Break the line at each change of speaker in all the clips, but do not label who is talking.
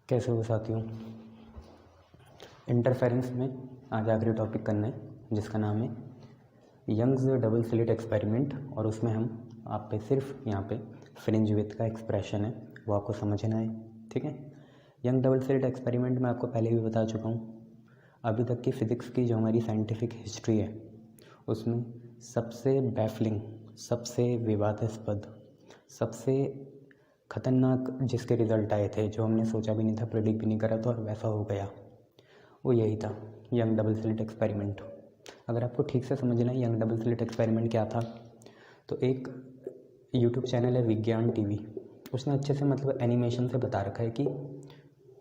कैसे हो साथियों। इंटरफेरेंस में आज आखिरी टॉपिक करना है जिसका नाम है यंग्स डबल स्लिट एक्सपेरिमेंट, और उसमें हम आप पे सिर्फ यहाँ पे फ्रिंज विड्थ का एक्सप्रेशन है वो आपको समझना है। ठीक है, यंग डबल स्लिट एक्सपेरिमेंट मैं आपको पहले भी बता चुका हूँ। अभी तक की फ़िज़िक्स की जो हमारी साइंटिफिक हिस्ट्री है उसमें सबसे बैफलिंग, सबसे विवादास्पद, सबसे ख़तरनाक जिसके रिज़ल्ट आए थे, जो हमने सोचा भी नहीं था, प्रेडिक्ट भी नहीं करा था और वैसा हो गया, वो यही था यंग डबल स्लिट एक्सपेरिमेंट। अगर आपको ठीक से समझना है यंग डबल स्लिट एक्सपेरिमेंट क्या था, तो एक यूट्यूब चैनल है विज्ञान टीवी, उसने अच्छे से मतलब एनिमेशन से बता रखा है कि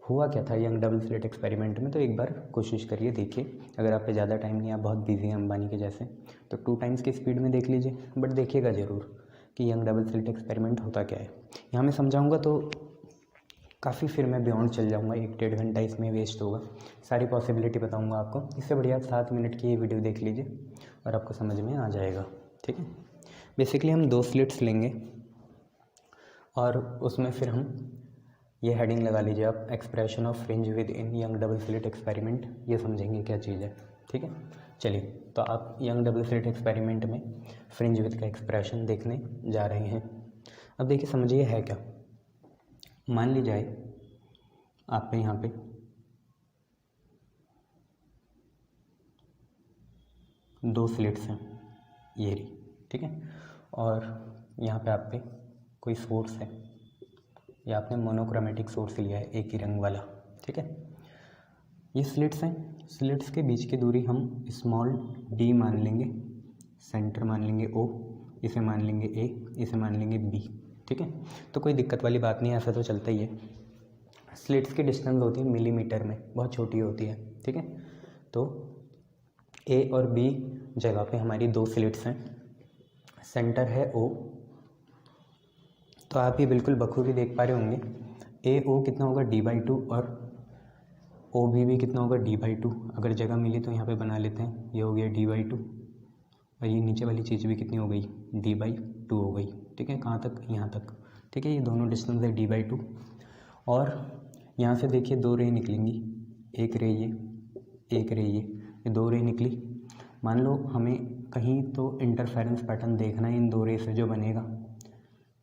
हुआ क्या था यंग डबल स्लिट एक्सपेरिमेंट में। तो एक बार कोशिश करिए, देखिए। अगर आप पे ज़्यादा टाइम नहीं, आप बहुत बिजी हैं अंबानी के जैसे, तो 2 टाइम्स की स्पीड में देख लीजिए, बट देखिएगा ज़रूर कि यंग डबल स्लिट एक्सपेरिमेंट होता क्या है। यहाँ मैं समझाऊंगा तो काफ़ी फिर मैं बियॉन्ड चल जाऊंगा, 1-1.5 घंटा इसमें वेस्ट होगा। सारी पॉसिबिलिटी बताऊंगा आपको, इससे बढ़िया आप 7 मिनट की ये वीडियो देख लीजिए और आपको समझ में आ जाएगा। ठीक है, बेसिकली हम 2 स्लिट्स लेंगे और उसमें फिर हम ये हेडिंग लगा लीजिए आप, expression of fringe with in young double slit experiment, ये समझेंगे क्या चीज़ है। ठीक है, चलिए तो आप यंग डबल स्लिट एक्सपेरिमेंट में फ्रिंज विद का एक्सप्रेशन देखने जा रहे हैं। अब देखिए समझिए है क्या। मान ली जाए आप पे यहाँ पे दो स्लिट्स हैं, ये रही। ठीक है, और यहाँ पे आप पे कोई सोर्स है, या आपने मोनोक्रोमेटिक सोर्स लिया है एक ही रंग वाला। ठीक है, ये स्लिट्स हैं, स्लिट्स के बीच की दूरी हम स्मॉल d मान लेंगे, सेंटर मान लेंगे O, इसे मान लेंगे A, इसे मान लेंगे B। ठीक है, तो कोई दिक्कत वाली बात नहीं है, ऐसा तो चलता ही है। स्लिट्स की डिस्टेंस होती है मिलीमीटर में, बहुत छोटी होती है। ठीक है, तो A और B जगह पे हमारी 2 स्लिट्स हैं, सेंटर है O। तो आप ये बिल्कुल बखूबी देख पा रहे होंगे ए ओ कितना होगा d/2 और ओ भी कितना होगा d/2। अगर जगह मिली तो यहाँ पे बना लेते हैं, ये हो गया d/2 और ये नीचे वाली चीज़ भी कितनी हो गई, d/2 हो गई। ठीक है, कहाँ तक, यहाँ तक। ठीक है, ये दोनों डिस्टेंस है d/2। और यहाँ से देखिए 2 रे निकलेंगी, एक रे ये, एक रे ये 2 रे निकली। मान लो हमें कहीं तो इंटरफेरेंस पैटर्न देखना है इन 2 रे से जो बनेगा।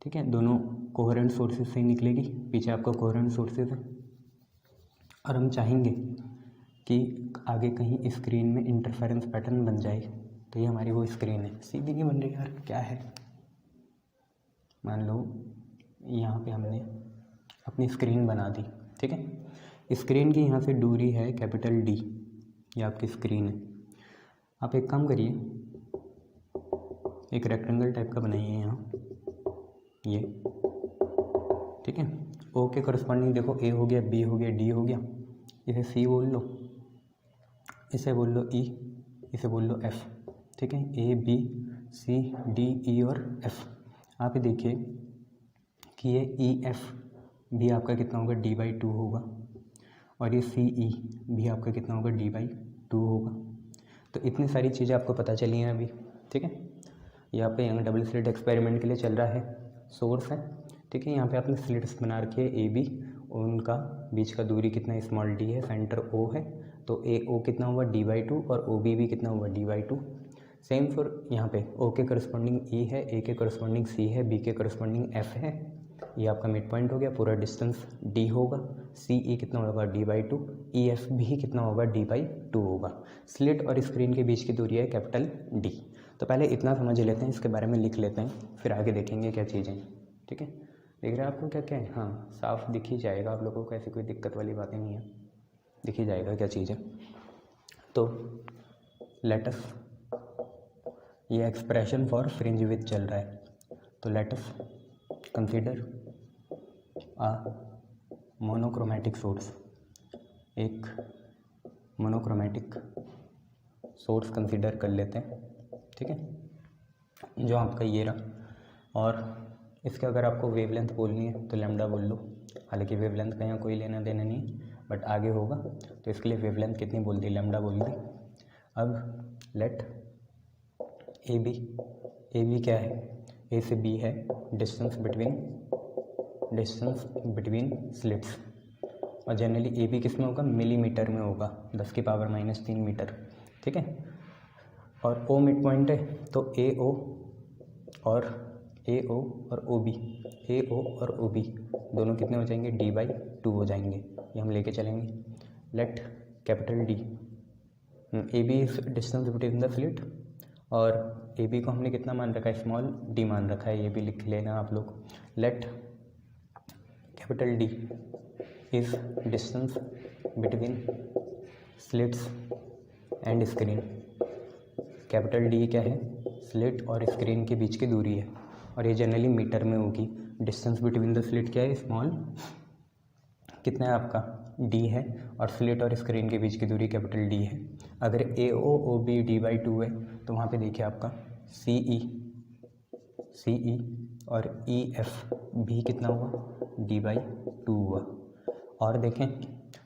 ठीक है, दोनों कोहेरेंट सोर्सेज से ही निकलेगी, पीछे आपका कोहेरेंट सोर्सेज है, और हम चाहेंगे कि आगे कहीं स्क्रीन में इंटरफेरेंस पैटर्न बन जाए। तो ये हमारी वो स्क्रीन है, सीधी नहीं बन रही यार, क्या है। मान लो यहाँ पे हमने अपनी स्क्रीन बना दी। ठीक है, स्क्रीन की यहाँ से दूरी है कैपिटल D, ये आपकी स्क्रीन है। आप एक काम करिए, एक रेक्टेंगल टाइप का बनाइए यहाँ, ये। ठीक है, ओ के करस्पॉन्डिंग देखो, ए हो गया, बी हो गया, डी हो गया, इसे सी बोल लो, इसे बोल लो ई, इसे बोल लो एफ। ठीक है, A B C D E और एफ। आप ये देखिए कि ये ई एफ भी आपका कितना होगा, d/2 होगा, और ये सी ई भी आपका कितना होगा, d/2 होगा। तो इतनी सारी चीज़ें आपको पता चली हैं अभी। ठीक है, यहाँ पे यंग डबल स्लिट एक्सपेरिमेंट के लिए चल रहा है, सोर्स है। ठीक है, यहाँ पे आपने स्लिट्स बना रखी है ए बी, उनका बीच का दूरी कितना स्मॉल d है, सेंटर O है, तो ए ओ कितना हुआ d/2 और ओ बी भी कितना हुआ d/2। सेम फॉर यहाँ पे O के करस्पॉन्डिंग E है, A के करस्पॉन्डिंग C है, B के करस्पॉन्डिंग F है, ये आपका मिड पॉइंट हो गया, पूरा डिस्टेंस D होगा। CE कितना होगा, d/2, EF भी कितना होगा, d/2 होगा। स्लिट और स्क्रीन के बीच की दूरी है कैपिटल D। तो पहले इतना समझ लेते हैं, इसके बारे में लिख लेते हैं, फिर आगे देखेंगे क्या चीज़ें। ठीक है, देख रहे हैं आपको क्या क्या है, हाँ साफ दिख ही जाएगा आप लोगों को, ऐसी कोई दिक्कत वाली बातें नहीं है, दिख ही जाएगा क्या चीज़ है। तो लेट अस, ये एक्सप्रेशन फॉर फ्रिंज विड्थ चल रहा है, तो लेट अस कंसीडर आ मोनोक्रोमेटिक सोर्स, एक मोनोक्रोमेटिक सोर्स कंसीडर कर लेते हैं। ठीक है, जो आपका ये रहा, और इसके अगर आपको वेवलेंथ बोलनी है तो लैम्डा बोल लो, हालांकि वेवलेंथ का यहाँ कोई लेना देना नहीं, बट आगे होगा तो इसके लिए वेवलेंथ कितनी बोल दी, लैम्डा बोल दी। अब लेट ए बी क्या है, ए से बी है डिस्टेंस बिटवीन स्लिट्स, और जनरली ए बी किस में होगा, मिलीमीटर में होगा, 10 की पावर -3 मीटर, ठीक है। और ओ मिड पॉइंट है तो ए ओ और ओ बी, ए ओ और ओ बी दोनों कितने हो जाएंगे, D/2 हो जाएंगे, ये हम लेके चलेंगे। Let capital D, A B is distance between the slit, और ए बी को हमने कितना मान रखा है, स्मॉल डी मान रखा है, ये भी लिख लेना आप लोग। Late capital D is distance between slits and screen. Capital D क्या है, स्लिट और स्क्रीन के बीच की दूरी है, और ये जनरली मीटर में होगी। डिस्टेंस बिटवीन द स्लिट क्या है, स्मॉल, कितना है आपका, डी है, और स्लिट और स्क्रीन के बीच की दूरी कैपिटल डी है। अगर ए ओ ओ बी D/2 है तो वहाँ पे देखिए आपका सी ई और ई एफ भी कितना हुआ, D/2 हुआ। और देखें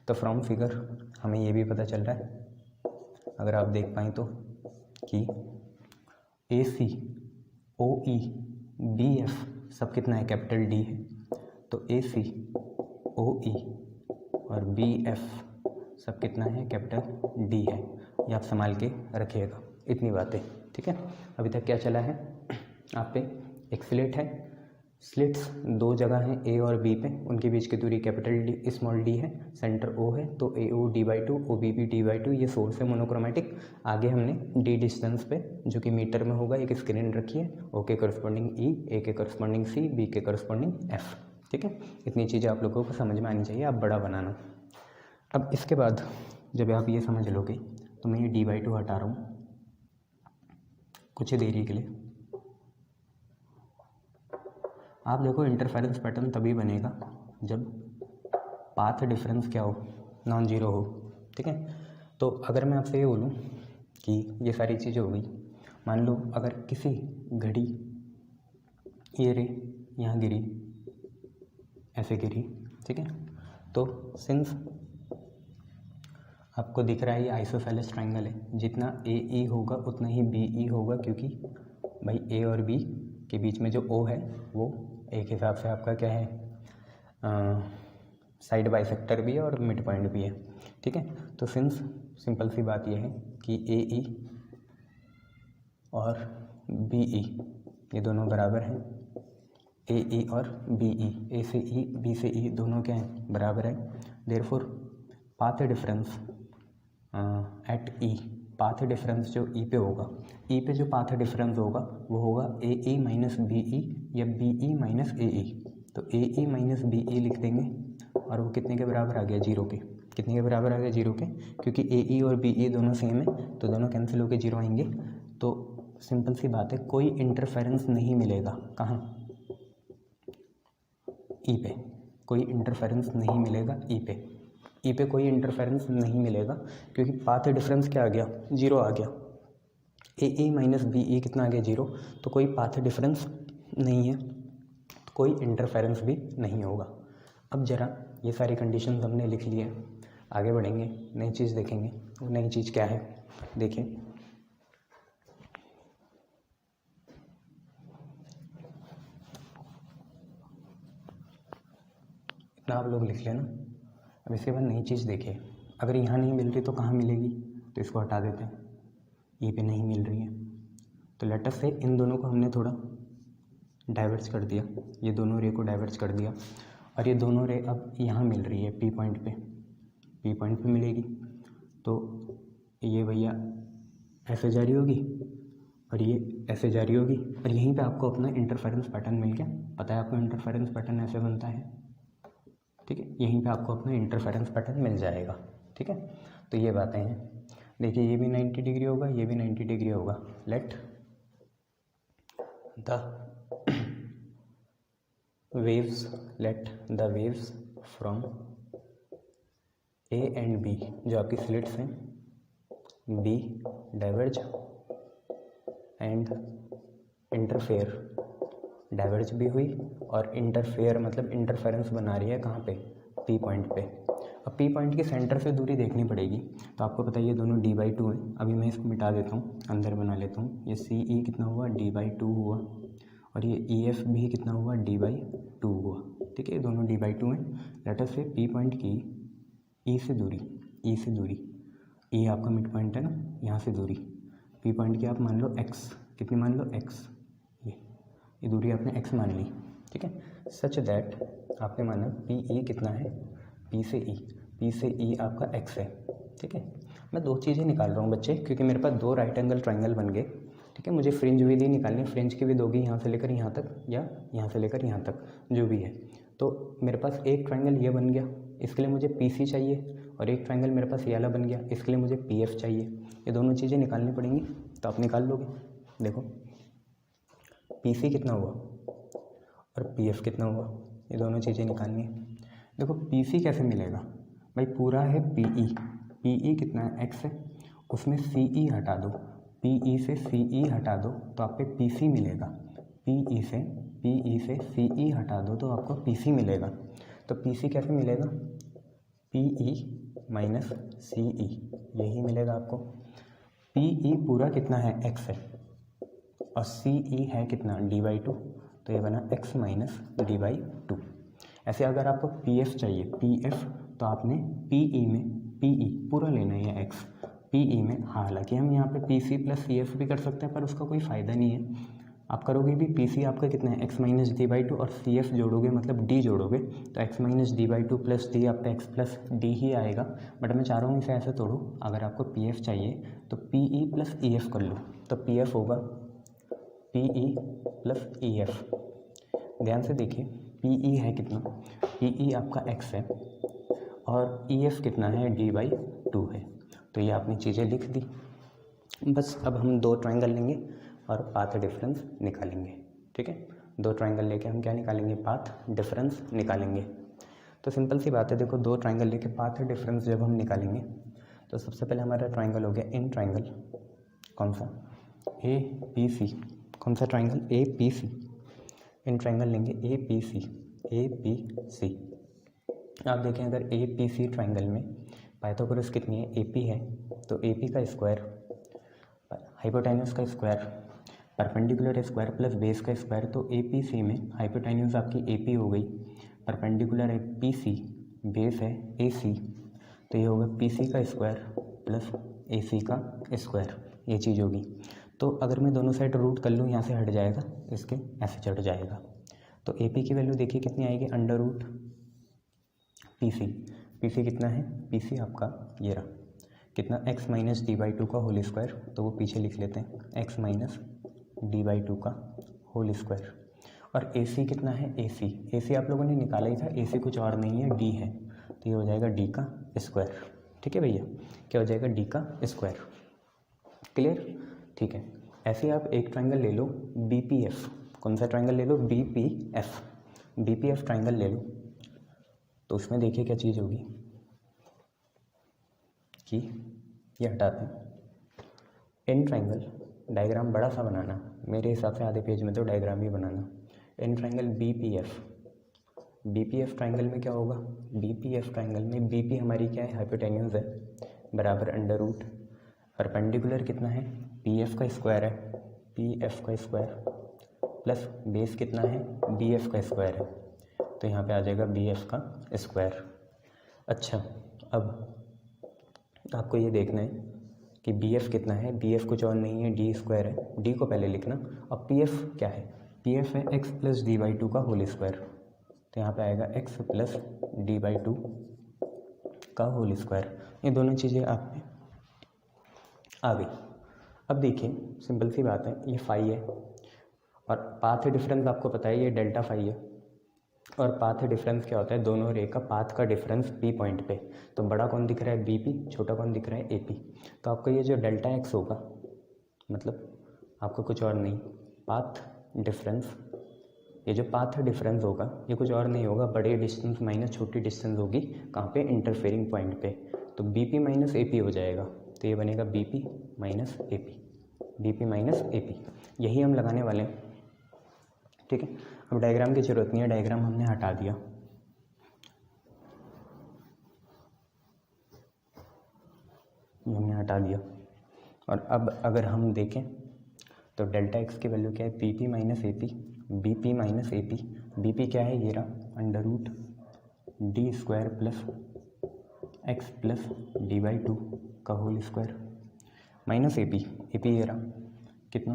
तो फ्रॉम फिगर हमें ये भी पता चल रहा है, अगर आप देख पाएँ तो, कि ए सी ओ ई बी एफ सब कितना है, कैपिटल डी है। तो ए सी ओ ई और बी एफ सब कितना है, कैपिटल डी है। ये आप संभाल के रखिएगा, इतनी बातें, ठीक है। अभी तक क्या चला है आप पे, एक स्लिट है, स्लिट्स दो जगह हैं ए और बी पे, उनके बीच की दूरी कैपिटल डी स्मॉल डी है, सेंटर ओ है तो ए ओ D/2, ओ बी भी D/2, ये सोर्स है मोनोक्रोमेटिक। आगे हमने डी डिस्टेंस पे जो कि मीटर में होगा एक स्क्रीन रखी है, ओ के करस्पॉन्डिंग ई, ए के करस्पॉन्डिंग सी, बी के करस्पॉन्डिंग एफ, ठीक है। इतनी चीज़ें आप लोगों को समझ में आनी चाहिए, आप बड़ा बनाना। अब इसके बाद जब आप ये समझ लोगे तो मैं ये D/2 हटा रहा हूँ कुछ ही देरी के लिए। आप देखो इंटरफेरेंस पैटर्न तभी बनेगा जब पाथ डिफरेंस क्या हो, नॉन जीरो हो, ठीक है। तो अगर मैं आपसे ये बोलूँ कि ये सारी चीज़ें हो गई, मान लो अगर किसी घड़ी ये रे यहाँ गिरी, ऐसे गिरी, ठीक है, तो सिंस आपको दिख रहा है ये आइसोसेलेस ट्रायंगल है, जितना ए ई होगा उतना ही बी ई होगा, क्योंकि भाई ए और बी के बीच में जो ओ है वो एक हिसाब से आपका क्या है, साइड बाइसेक्टर भी है और मिड पॉइंट भी है, ठीक है। तो सिंस सिंपल सी बात यह है कि ए ई और बी ई ये दोनों बराबर हैं, ए ई और बी ई, ए से ई बी से ई दोनों क्या हैं, बराबर है। Therefore path difference at E, path difference जो ई पे होगा, ई पे जो पाथ डिफरेंस होगा वो होगा ए ई माइनस बी ई या बी ई माइनस ए ई। तो ए ई माइनस बी ई लिख देंगे और वो कितने के बराबर आ गया, जीरो के। कितने के बराबर आ गया, जीरो के, क्योंकि ए ई और बी ई दोनों सेम है तो दोनों कैंसिल होकर जीरो आएंगे। तो सिंपल सी बात है, कोई इंटरफेरेंस नहीं मिलेगा, कहाँ, ई पे कोई इंटरफेरेंस नहीं मिलेगा, ई पे कोई इंटरफेरेंस नहीं मिलेगा, क्योंकि पाथ डिफरेंस क्या आ गया, जीरो आ गया। ए ई माइनस बी ई कितना आ गया, जीरो, तो कोई पाथ डिफरेंस नहीं है, तो कोई इंटरफेरेंस भी नहीं होगा। अब ज़रा ये सारी कंडीशन हमने लिख ली है, आगे बढ़ेंगे, नई चीज़ देखेंगे। वो नई चीज़ क्या है, देखिए, इतना आप लोग लिख लेना। अब इसके बाद नई चीज़ देखिए, अगर यहाँ नहीं मिल रही तो कहाँ मिलेगी, तो इसको हटा देते हैं, ये पे नहीं मिल रही है, तो लेटर से इन दोनों को हमने थोड़ा डाइवर्ज कर दिया, ये दोनों रे को डाइवर्ज कर दिया, और ये दोनों रे अब यहाँ मिल रही है पी पॉइंट पे मिलेगी। तो ये भैया ऐसे जारी होगी और ये ऐसे जारी होगी, और यहीं पे आपको अपना इंटरफेरेंस पैटर्न मिल गया। पता है आपको इंटरफेरेंस पैटर्न ऐसे बनता है, ठीक है, यहीं पे आपको अपना इंटरफेरेंस पैटर्न मिल जाएगा, ठीक है। तो ये बातें हैं, देखिए ये भी 90 डिग्री होगा, ये भी 90 डिग्री होगा। Let the waves from A and B, जो आपकी स्लिट्स हैं, be diverge and interfere, diverge भी हुई और इंटरफेयर मतलब इंटरफेरेंस बना रही है, कहाँ पे, पी पॉइंट पे। अब पी पॉइंट के सेंटर से दूरी देखनी पड़ेगी, तो आपको पता है ये दोनों D/2 है। अभी मैं इसको मिटा देता हूँ, अंदर बना लेता हूँ। ये सी ई कितना हुआ, D/2 हुआ, और ये ई एफ भी कितना हुआ, D/2 हुआ, ठीक है, दोनों D/2 हैं। लेटर से पी पॉइंट की ई से दूरी, ई से दूरी, ई आपका मिड पॉइंट है ना, यहाँ से दूरी, पी पॉइंट की आप मान लो एक्स, कितनी मान लो एक्स, ये दूरी आपने एक्स मान ली, ठीक है। सच दैट आपने माना पी ई कितना है, पी से ई, पी से ई आपका एक्स है, ठीक है। मैं दो चीज़ें निकाल रहा हूँ बच्चे, क्योंकि मेरे पास दो राइट एंगल ट्रायंगल बन गए, ठीक है। मुझे फ्रिंज विधि निकालनी है, फ्रिंज की भी दोगी यहाँ से लेकर यहाँ तक या यहाँ से लेकर यहाँ तक, जो भी है। तो मेरे पास एक ट्रायंगल ये बन गया, इसके लिए मुझे पी सी चाहिए, और एक ट्रायंगल मेरे पास ये वाला बन गया, इसके लिए मुझे पी एफ चाहिए। ये दोनों चीज़ें निकालनी पड़ेंगी, तो आप निकाल लोगे। देखो पी सी कितना हुआ और पी एफ कितना हुआ, ये दोनों चीज़ें निकालनी है। देखो पी सी कैसे मिलेगा भाई, पूरा है पी ई, पी ई कितना है एक्स है, उसमें सी ई हटा दो, पी ई से सी ई हटा दो तो आपको पी सी मिलेगा, पी ई से सी ई हटा दो तो आपको पी सी मिलेगा। तो पी सी कैसे मिलेगा, पी ई माइनस सी ई, यही मिलेगा आपको। पी ई पूरा कितना है एक्स है, और सी ई है कितना d/2, तो ये बना x माइनस d/2। ऐसे अगर आपको पी एफ चाहिए, पी एफ, तो आपने पी ई में, पी ई पूरा लेना है x, पी ई में, हालांकि हम यहाँ पे P C plus C F भी कर सकते हैं, पर उसका कोई फ़ायदा नहीं है। आप करोगे भी पी सी आपका कितना है x माइनस d/2, और सी एफ जोड़ोगे मतलब d जोड़ोगे तो x minus d/2 plus d आपका x प्लस d ही आएगा। बट मैं चाह रहा हूँ इसे ऐसे तोड़ो, अगर आपको पी एफ चाहिए तो P E plus E F कर लो, तो पी एफ होगा P E plus E F. ध्यान से देखिए, पी ई है कितना, पी ई आपका x है, और ई एफ कितना है d/2 है। तो ये आपने चीज़ें लिख दी। बस अब हम दो ट्रायंगल लेंगे और पाथ डिफरेंस निकालेंगे, ठीक है। दो ट्रायंगल लेके हम क्या निकालेंगे, पाथ डिफरेंस निकालेंगे। तो सिंपल सी बात है, देखो दो ट्रायंगल लेके पाथ डिफरेंस जब हम निकालेंगे, तो सबसे पहले हमारा ट्रायंगल हो गया इन ट्रायंगल, कौन सा, ए पी सी, कौन सा triangle, A P C. In triangle लेंगे A P C, A P सी। आप देखें अगर ए पी सी ट्रायंगल में पाइथागोरस कितनी है, ए पी है, तो ए पी का स्क्वायर, हाइपोटेन्यूस का square, perpendicular square plus base का स्क्वायर, तो ए पी सी में हाइपोटेन्यूस आपकी ए पी हो गई, परपेंडिकुलर है पी सी, बेस है ए सी, तो ये होगा पी सी का स्क्वायर प्लस ए सी का स्क्वायर, ये चीज़ होगी। तो अगर मैं दोनों साइड रूट कर लूँ, यहाँ से हट जाएगा, इसके ऐसे चढ़ जाएगा। तो ए पी की वैल्यू देखिए कितनी आएगी, under root P C, P C कितना है, पी सी आपका ये रहा कितना, x माइनस d/2 का होल स्क्वायर, तो वो पीछे लिख लेते हैं, x माइनस d/2 का होल स्क्वायर। और ए सी कितना है, ए सी आप लोगों ने निकाला ही था, ए सी कुछ और नहीं है, d है, तो ये हो जाएगा d का स्क्वायर, ठीक है भैया, क्या हो जाएगा, d का स्क्वायर। क्लियर, ठीक है। ऐसे आप एक ट्रायंगल ले लो बी पी एफ, कौन सा ट्रायंगल ले लो, B P F, B P F triangle ले लो, तो उसमें देखिए क्या चीज़ होगी कि ये हटाते हैं इन ट्रायंगल, डायग्राम बड़ा सा बनाना, मेरे हिसाब से आधे पेज में तो डायग्राम ही बनाना। In triangle B P F triangle में क्या होगा, बी पी एफ ट्रायंगल में बी पी हमारी क्या है, हाइपोटेन्यूज है, बराबर अंडर रूट, परपेंडिकुलर कितना है, पी एफ का स्क्वायर है, पी एफ का स्क्वायर प्लस बेस कितना है, बी एफ का स्क्वायर है, तो यहाँ पे आ जाएगा बी एफ का स्क्वायर। अच्छा, अब आपको ये देखना है कि बी एफ कितना है, बी एफ कुछ और नहीं है, डी स्क्वायर है, डी को पहले लिखना। अब पी एफ क्या है, पी एफ है एक्स प्लस d/2 का होल स्क्वायर, तो यहाँ पे आएगा x प्लस d/2 का होल स्क्वायर। ये दोनों चीज़ें आप में आ गई। अब देखिए सिंपल सी बात है, ये फाई है और पाथ डिफरेंस आपको पता है ये डेल्टा फाई है, और पाथ डिफरेंस क्या होता है, दोनों रे का पाथ का डिफरेंस पी पॉइंट पे, तो बड़ा कौन दिख रहा है बी पी, छोटा कौन दिख रहा है ए पी। तो आपको ये जो डेल्टा एक्स होगा, मतलब आपको कुछ और नहीं, पाथ डिफरेंस, ये जो पाथ डिफरेंस होगा ये कुछ और नहीं होगा, बड़े डिस्टेंस माइनस छोटी डिस्टेंस होगी, कहाँ पे, इंटरफेयरिंग पॉइंट पे, तो B P minus A P हो जाएगा, तो ये बनेगा B P minus A P, B P minus A P, यही हम लगाने वाले हैं, ठीक है। अब डायग्राम की जरूरत नहीं है, डायग्राम हमने हटा दिया, ये हमने हटा दिया। और अब अगर हम देखें तो डेल्टा एक्स की वैल्यू क्या है, P P minus A P, B P minus A P, B P क्या है, ये रहा under root D square plus X plus D by two का whole square minus A P ये रहा कितना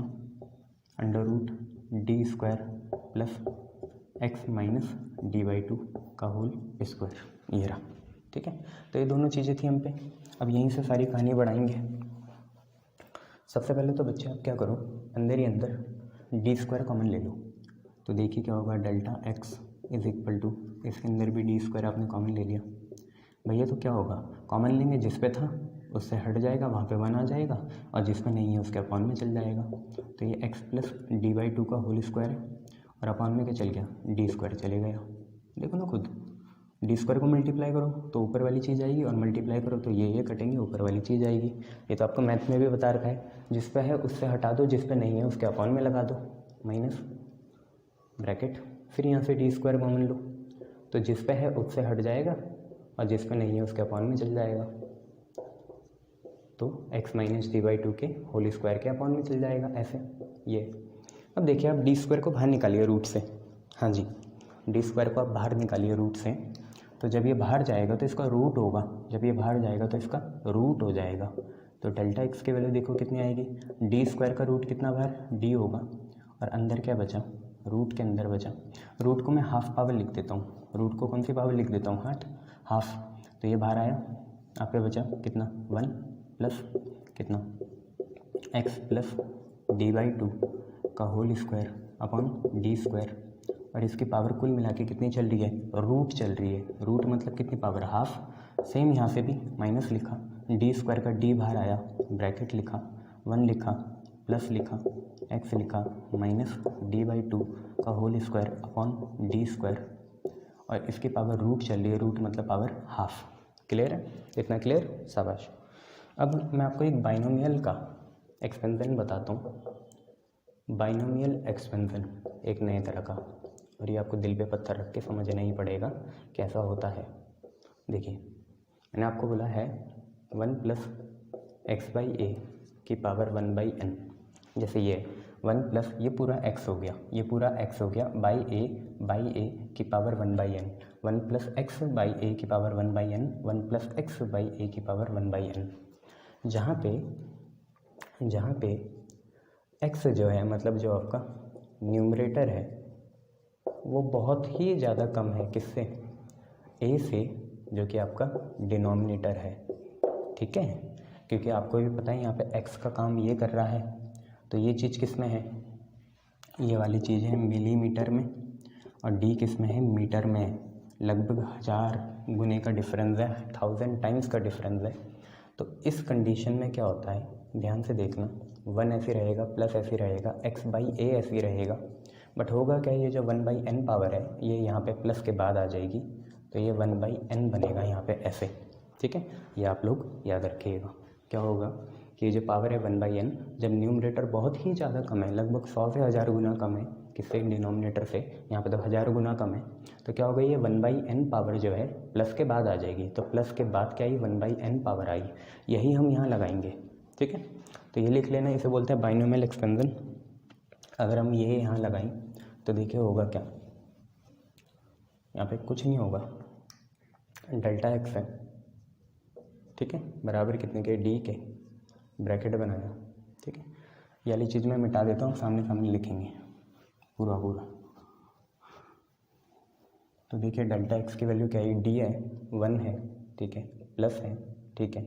under root D square plus X minus D by two का whole square ये रहा। ठीक है, तो ये दोनों चीज़ें थी हम पे। अब यहीं से सारी कहानी बढ़ाएंगे। सबसे पहले तो बच्चे आप क्या करो, अंदर ही अंदर डी स्क्वायर कॉमन ले लो। तो देखिए क्या होगा, delta X is equal to, इसके अंदर भी डी स्क्वायर आपने कॉमन ले लिया भैया, तो क्या होगा, कॉमन लेंगे जिस पे था उससे हट जाएगा, वहाँ पे 1 आ जाएगा, और जिस पे नहीं है उसके अपॉन में चल जाएगा। तो ये x plus D by two का होल स्क्वायर है, और अपॉन में क्या चल गया, डी स्क्वायर चले गया। देखो ना खुद, डी स्क्वायर को मल्टीप्लाई करो तो ऊपर वाली चीज़ आएगी, और मल्टीप्लाई करो तो ये कटेंगे, ऊपर वाली चीज़ आएगी। ये तो आपको मैथ में भी बता रखा है, जिस पे है उससे हटा दो, जिस पे नहीं है उसके अपॉन में लगा दो, माइनस ब्रैकेट, फिर यहाँ से डी स्क्वायर कॉमन लो, तो जिस पे है उससे हट जाएगा, और जिस पे नहीं है उसके अपॉन में चल जाएगा। तो x minus D by to के होल स्क्वायर के अपॉन में चल जाएगा, ऐसे ये। अब देखिए आप डी स्क्वायर को बाहर निकालिए रूट से, हाँ जी, डी स्क्वायर को आप बाहर निकालिए रूट से। तो जब ये बाहर जाएगा तो इसका रूट होगा, जब ये बाहर जाएगा तो इसका रूट हो जाएगा। तो डेल्टा एक्स की वैल्यू देखो कितनी आएगी, डी स्क्वायर का रूट कितना बाहर, डी होगा, और अंदर क्या बचा, रूट के अंदर बचा। रूट को मैं हाफ पावर लिख देता हूँ, रूट को कौन सी पावर लिख देता हूँ, हाफ। तो ये बाहर आया, आप पे बचा कितना, 1 प्लस कितना, X plus D by two का whole square upon D square, और इसकी पावर कुल मिला के कितनी चल रही है, रूट चल रही है। रूट मतलब कितनी पावर, हाफ। सेम यहाँ से भी माइनस लिखा, डी स्क्वायर का डी बाहर आया, ब्रैकेट लिखा, 1 लिखा, प्लस लिखा, एक्स लिखा, माइनस डी बाई टू का whole square upon D square, और इसकी पावर रूट चल रही है, रूट मतलब पावर हाफ। क्लियर है, इतना क्लियर, शाबाश। अब मैं आपको एक बाइनोमियल का एक्सपेंशन बताता हूँ, बाइनोमियल एक्सपेंशन एक नए तरह का, और ये आपको दिल पे पत्थर रख के समझना ही पड़ेगा कैसा होता है। देखिए मैंने आपको बोला है 1 प्लस एक्स बाई ए की पावर 1 बाई एन, जैसे ये 1 प्लस ये पूरा x हो गया, ये पूरा x हो गया, बाई ए की power 1 by N, 1 plus X by A की power 1 by N, 1 plus X by A की पावर 1 बाई एन। जहाँ पे x जो है, मतलब जो आपका न्यूमरेटर है, वो बहुत ही ज़्यादा कम है किससे, a से, जो कि आपका डिनोमिनेटर है। ठीक है, क्योंकि आपको भी पता है यहाँ पे x का काम ये कर रहा है, तो ये चीज़ किस में है, ये वाली चीज़ है मिलीमीटर में, और d किस में है, मीटर में है। लगभग 1000 गुने का डिफरेंस है, 1000 टाइम्स का डिफरेंस है। तो इस कंडीशन में क्या होता है, ध्यान से देखना, 1 ऐसे रहेगा, प्लस ऐसे रहेगा, x बाई ए ऐसे रहेगा, बट होगा क्या, ये जो 1 बाई एन पावर है ये यहाँ पे प्लस के बाद आ जाएगी, तो ये 1 बाई एन बनेगा यहाँ पे ऐसे। ठीक है, ये आप लोग याद रखिएगा। क्या होगा कि ये जो पावर है 1 बाई एन, जब न्यूमरेटर बहुत ही ज़्यादा कम है, लगभग 100 से 1000 गुना कम है, किससे, डिनोमिनेटर से, यहाँ पे तो 1000 गुना कम है, तो क्या होगा, ये 1 बाई एन पावर जो है प्लस के बाद आ जाएगी। तो प्लस के बाद क्या आई, 1 बाई एन पावर आई, यही हम यहाँ लगाएंगे। ठीक है, तो ये लिख लेना, इसे बोलते हैं बाइनोमियल एक्सपेंशन। अगर हम ये यहाँ लगाएं तो देखिए होगा क्या, यहाँ पे कुछ नहीं होगा, डेल्टा एक्स है, ठीक है, बराबर कितने के, डी के, ब्रैकेट बनाया। ठीक है, ये वाली चीज़ मैं मिटा देता हूँ, सामने सामने लिखेंगे पूरा। तो देखिए डेल्टा एक्स की वैल्यू क्या है, डी है, 1 है, ठीक है, प्लस है, ठीक है,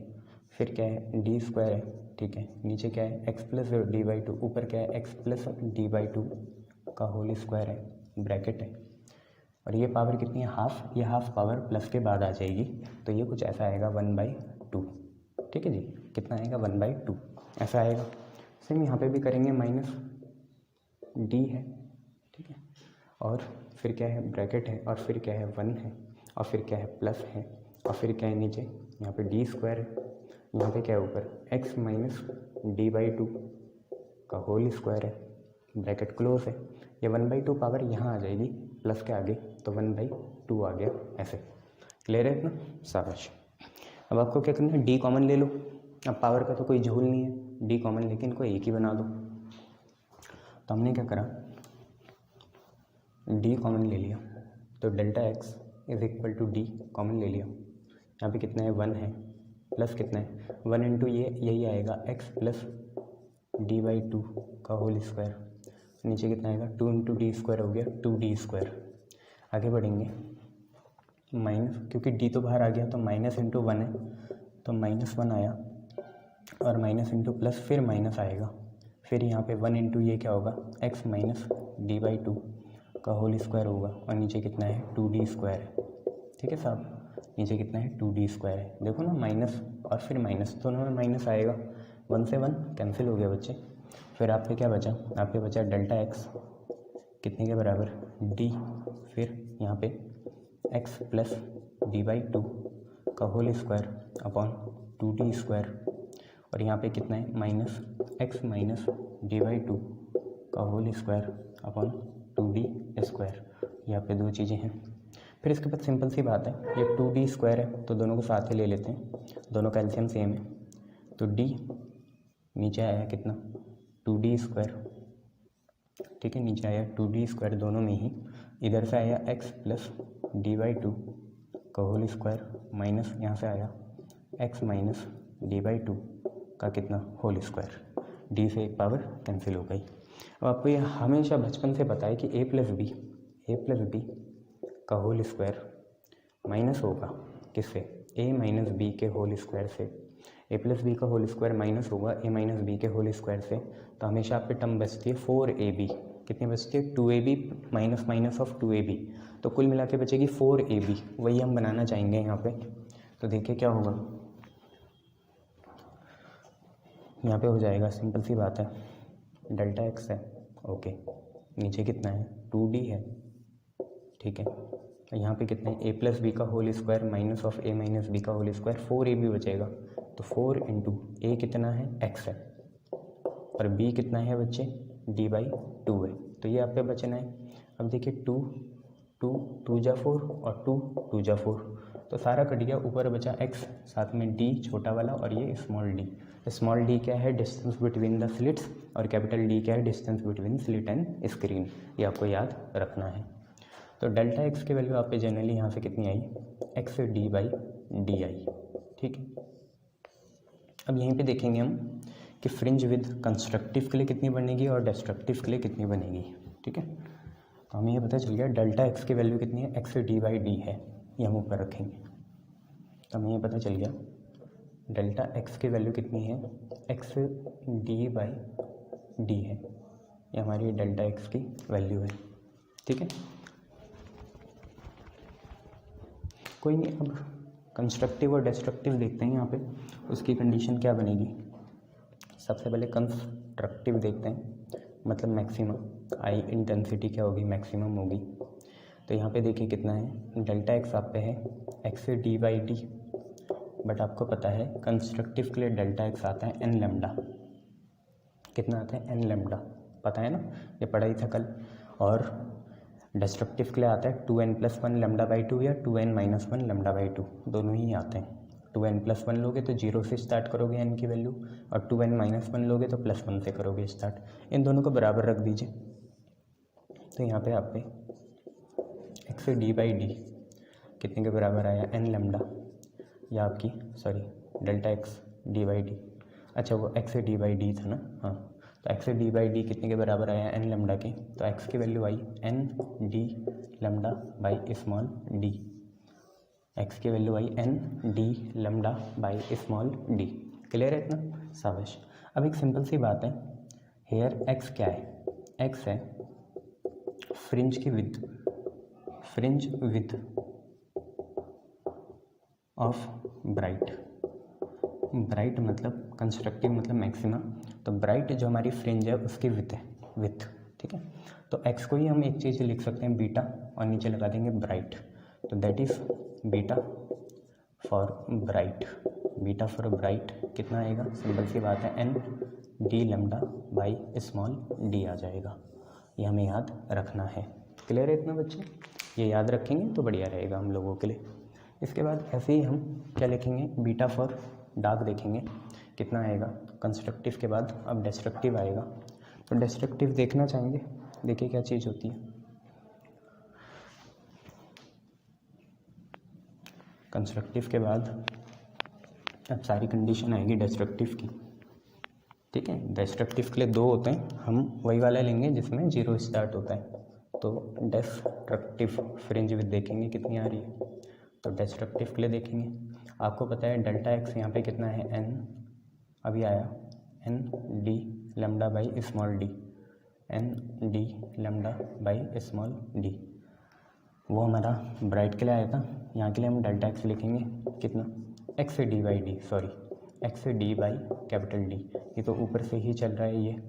फिर क्या है, डी स्क्वायर है, ठीक है, नीचे क्या है, x plus D by to, ऊपर क्या है, x plus D by two का होल स्क्वायर है, ब्रैकेट है, और ये पावर कितनी है, हाफ, ये हाफ पावर प्लस के बाद आ जाएगी, तो ये कुछ ऐसा आएगा 1/2। ठीक है जी, कितना आएगा, 1/2 ऐसा आएगा। सेम यहाँ पे भी करेंगे, माइनस डी है, ठीक है, और फिर क्या है, ब्रैकेट है, और फिर क्या है, 1 है, और फिर क्या है, प्लस है, और फिर क्या है नीचे, यहाँ पे डी स्क्वायर है, यहाँ पे क्या है ऊपर, x minus D by two का होल स्क्वायर है, ब्रैकेट क्लोज है। ये 1/2 पावर यहाँ आ जाएगी प्लस के आगे, तो 1/2 आ गया ऐसे। क्लियर है इतना, शाबाश। अब आपको क्या करना है, डी कॉमन ले लो। अब पावर का तो कोई झोल नहीं है, डी कॉमन लेकिन कोई एक ही बना दो। तो हमने क्या करा, डी कॉमन ले लिया, तो delta X is equal to D common ले लिया, यहाँ पे कितना है 1 है, प्लस कितना है 1 इंटू ये यही आएगा x प्लस d/2 का होल स्क्वायर, नीचे कितना आएगा 2 इंटू डी स्क्वायर हो गया 2d²। आगे बढ़ेंगे माइनस, क्योंकि d तो बाहर आ गया तो माइनस इंटू 1 है तो -1 आया, और माइनस इंटू प्लस फिर माइनस आएगा, फिर यहाँ पे 1 इंटू ये क्या होगा x माइनस d/2 का होल स्क्वायर होगा, और नीचे कितना है 2d² है। ठीक है साहब, नीचे कितना है 2d² है। देखो ना माइनस और फिर माइनस, दोनों में माइनस आएगा, 1 से 1 कैंसिल हो गया बच्चे। फिर आप पे क्या बचा, आप पे बचा डेल्टा x कितने के बराबर d, फिर यहाँ पे x प्लस d/2 का होल स्क्वायर अपॉन 2d², और यहाँ पे कितना है माइनस x माइनस d/2 का होल स्क्वायर अपॉन 2d²। यहाँ पे दो चीज़ें हैं। फिर इसके बाद सिंपल सी बात है, ये 2d² है तो दोनों को साथ ही ले लेते हैं, दोनों का एलसीएम सेम है, तो d नीचे आया कितना 2d², ठीक है, नीचे आया 2d², दोनों में ही इधर से आया x प्लस d/2 का होल स्क्वायर, माइनस यहाँ से आया x माइनस d/2 का कितना होल स्क्वायर, d से एक पावर कैंसिल हो गई। अब आपको ये हमेशा बचपन से पता है कि a प्लस बी का होल स्क्वायर माइनस होगा किससे, a माइनस बी के होल स्क्वायर से। a प्लस बी का होल स्क्वायर माइनस होगा a माइनस बी के होल स्क्वायर से, तो हमेशा आप पे टर्म बचती है 4ab, कितनी बचती है 2ab minus minus of 2ab, तो कुल मिला के बचेगी 4ab, वही हम बनाना चाहेंगे यहाँ पे। तो देखिए क्या होगा, यहाँ पे हो जाएगा, सिंपल सी बात है, डेल्टा x है, ओके, नीचे कितना है 2d है, ठीक है, तो यहाँ पे कितना है a प्लस बी का whole square minus of a minus B का होल स्क्वायर, 4ab बचेगा, तो 4 इंटू a कितना है x है, और b कितना है बच्चे d/2 है, तो ये आप पे बचना है। अब देखिए 2 जा 4 और 2 जा 4, तो सारा कट गया, ऊपर बचा x, साथ में d छोटा वाला और ये स्मॉल d क्या है डिस्टेंस बिटवीन द स्लिट्स, और कैपिटल D क्या है distance between slit and screen, ये आपको याद रखना है। तो डेल्टा x की वैल्यू आप पे जनरली यहाँ से कितनी आई x d/d आई, ठीक है। अब यहीं पे देखेंगे हम कि फ्रिंज विद कंस्ट्रक्टिव के लिए कितनी बनेगी और डिस्ट्रक्टिव के लिए कितनी बनेगी, ठीक है। तो हमें ये पता चल गया डेल्टा x की वैल्यू कितनी है x d/d है, ये हम ऊपर रखेंगे, तो हमें ये पता चल गया डेल्टा x की वैल्यू कितनी है x d/d है, ये हमारी डेल्टा x की वैल्यू है, ठीक है। कोई नहीं, अब कंस्ट्रक्टिव और डिस्ट्रक्टिव देखते हैं यहाँ पे, उसकी कंडीशन क्या बनेगी। सबसे पहले कंस्ट्रक्टिव देखते हैं, मतलब मैक्सिमम आई इंटेंसिटी क्या होगी मैक्सिमम होगी। तो यहाँ पे देखिए कितना है डेल्टा x आप पे है x d/d, बट आपको पता है कंस्ट्रक्टिव के लिए डेल्टा x आता है n लैम्डा, कितना आता है n लैम्डा, पता है ना, ये पढ़ा ही था कल। और डिस्ट्रक्टिव के लिए आता है 2n+1 λ/2 या 2n-1 λ/2, दोनों ही आते हैं। 2n+1 लोगे तो 0 से स्टार्ट करोगे n की वैल्यू, और 2n-1 लोगे तो +1 से करोगे स्टार्ट, इन दोनों को बराबर रख दीजिए। तो यहाँ पे आप पे x d/d कितने के बराबर आया n लैम्डा, या आपकी डेल्टा x d/d, अच्छा वो x d/d था ना, हाँ, तो x d/d कितने के बराबर आया n लैम्डा के, तो x की value I n d lambda by small d, x की value I n d lambda by small d, clear है इतना, शाबाश। अब एक सिंपल सी बात है, हेयर x क्या है, x है फ्रिंज की विड्थ ऑफ ब्राइट मतलब कंस्ट्रक्टिव मतलब मैक्सिमम, तो ब्राइट जो हमारी फ्रिंज है उसकी विथ, ठीक है। तो x को ही हम एक चीज़ लिख सकते हैं बीटा, और नीचे लगा देंगे ब्राइट, तो that is beta for bright कितना आएगा, सिंपल सी बात है n d lambda by small d आ जाएगा, ये हमें याद रखना है। क्लियर है इतना बच्चे, ये याद रखेंगे तो बढ़िया रहेगा हम लोगों के लिए। इसके बाद ऐसे ही हम क्या लिखेंगे, बीटा फॉर डार्क देखेंगे कितना आएगा कंस्ट्रक्टिव के बाद, अब डिस्ट्रक्टिव आएगा। तो डिस्ट्रक्टिव देखना चाहेंगे, देखिए क्या चीज़ होती है। कंस्ट्रक्टिव के बाद अब सारी कंडीशन आएगी डिस्ट्रक्टिव की, ठीक है। डिस्ट्रक्टिव के लिए 2 होते हैं, हम वही वाला लेंगे जिसमें 0 स्टार्ट होता है। तो डिस्ट्रक्टिव फ्रिंज विड्थ देखेंगे कितनी आ रही है, तो डिस्ट्रक्टिव के लिए देखेंगे, आपको पता है डेल्टा एक्स यहाँ पे कितना है, n अभी आया n d lambda by small D, n d lambda by small D, वो हमारा ब्राइट के लिए आया था। यहाँ के लिए हम डेल्टा एक्स लिखेंगे कितना, x D by D, sorry x D by capital D, ये तो ऊपर से ही चल रहा है ये।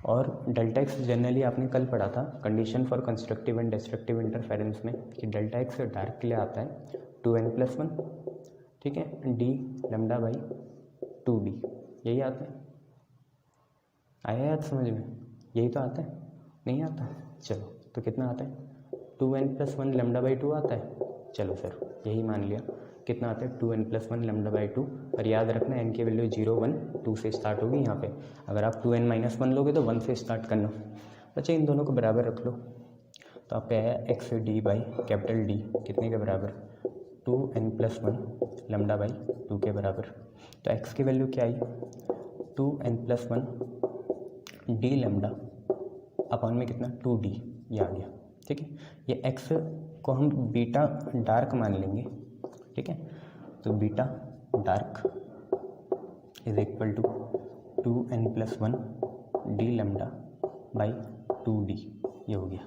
और डेल्टा एक्स जनरली आपने कल पढ़ा था condition for constructive and destructive interference में कि डेल्टा एक्स डार्क के लिए आता है 2n+1, ठीक है, डी लैम्डा बाई 2d, यही आता है। आया याद समझ में, यही तो आता है, नहीं आता, चलो तो कितना आता है 2n+1 लैम्डा बाई 2 आता है, चलो सर यही मान लिया, कितना आता है 2n+1 लैम्डा बाई 2। और याद रखना n की वैल्यू 0 1 2 से स्टार्ट होगी यहाँ पे, अगर आप 2n-1 लोगे तो 1 से स्टार्ट करना। बच्चे इन दोनों को बराबर रख लो, तो आप पे आया x D by capital D कितने के बराबर, 2n+1 लैम्डा बाई 2 के बराबर। तो x की वैल्यू क्या आई 2n+1 डी लैम्डा अपॉन में कितना 2d, ये आ गया, ठीक है। ये x को हम बीटा डार्क मान लेंगे, ठीक है, तो beta dark is equal to 2n+1 D lambda by 2d, ये हो गया।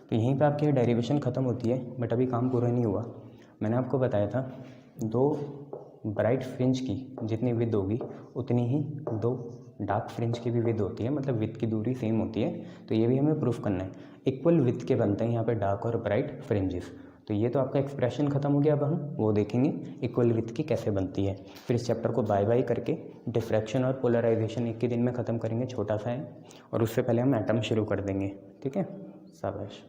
तो यहीं पे आपकी डेरिवेशन ख़त्म होती है, बट अभी काम पूरा नहीं हुआ। मैंने आपको बताया था 2 ब्राइट फ्रिंज की जितनी विड्थ होगी उतनी ही 2 डार्क फ्रिंज की भी विड्थ होती है, मतलब विड्थ की दूरी सेम होती है। तो ये भी हमें प्रूफ करना है, इक्वल विड्थ के बनते हैं यहाँ पे डार्क और ब्राइट फ्रिंजेस। तो ये तो आपका एक्सप्रेशन खत्म हो गया, अब हम वो देखेंगे इक्वल विड्थ की कैसे बनती है। फिर इस चैप्टर को बाय बाय करके डिफ्रैक्शन और पोलराइजेशन एक ही दिन में ख़त्म करेंगे, छोटा सा है, और उससे पहले हम एटम शुरू कर देंगे, ठीक है। शाबाश।